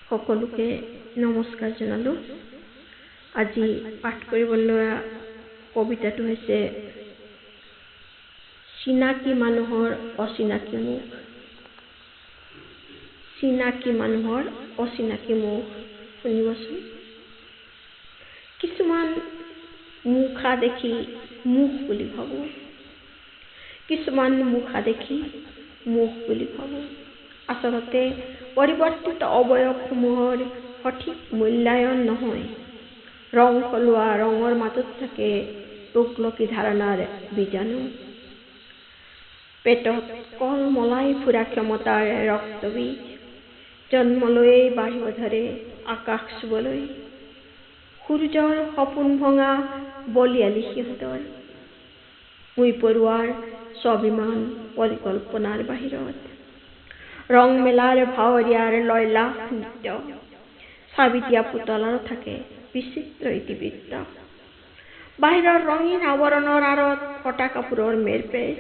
সকলোকে নমস্কাৰ জনালোঁ। আজি পাঠ কৰিবলৈ কবিতাটো হৈছে চিনাকি মানুহৰ অচিনাকি মুখ। চিনাকি মানুহৰ অচিনাকি মুখ। শুনিবচোন। কিছুমান মুখা দেখি মুখ বুলি ভাবোঁ, কিছুমান মুখা দেখি মুখ বুলি ভাবোঁ। আচলতে পৰিৱৰ্তিত অৱয়ৱসমূহৰ সঠিক মূল্যায়ন নহয়। ৰং সলোৱা ৰঙৰ মাজত থাকে তুগলকি ধাৰণাৰ বীজাণু। পেটত কলমলাই ফুৰা ক্ষমতাৰ ৰক্তবীজ জন্মলৈয়ে বাঢ়িব ধৰে আকাশ চুবলৈ। সূৰ্যৰ সপোন ভঙা বলিয়ালি সিহঁতৰ। মুই পৰুৱাৰ স্বাভিমান পৰিকল্পনাৰ বাহিৰত। ৰং মেলাৰ ভাৱৰীয়াৰ লয়লাস নৃত্য। চাবিতিয়া পুতলাৰ থাকে বিচিত্ৰ ইতিবৃত্ত। বাহিৰৰ ৰঙীন আৱৰণৰ আঁৰত ফটা কাপোৰৰ মেৰপেচ।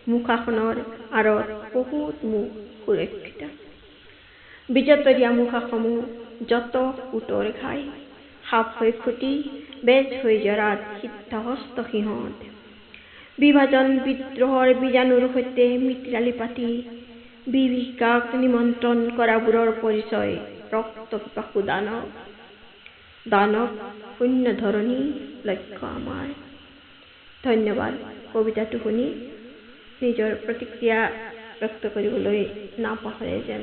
মুখাখনৰ আঁৰত বহুত মুখ সুৰক্ষিত। বিজতৰীয়া মুখাসমূহ যত উটৰ ঘাই। সাপ হৈ খুটি বেজ হৈ জৰাত সিদ্ধহস্ত সিহঁত। বিভাজন বিদ্ৰোহৰ বীজাণুৰ সৈতে মিতিৰালি পাতি বিভীষিকাক নিমন্ত্ৰণ কৰাবোৰৰ পৰিচয় ৰক্তপিপাসু দানৱ। দানৱ শূন্য ধৰণী লক্ষ্য আমাৰ। ধন্যবাদ। কবিতাটো শুনি নিজৰ প্ৰতিক্ৰিয়া ব্যক্ত কৰিবলৈ নাপাহৰে যেন।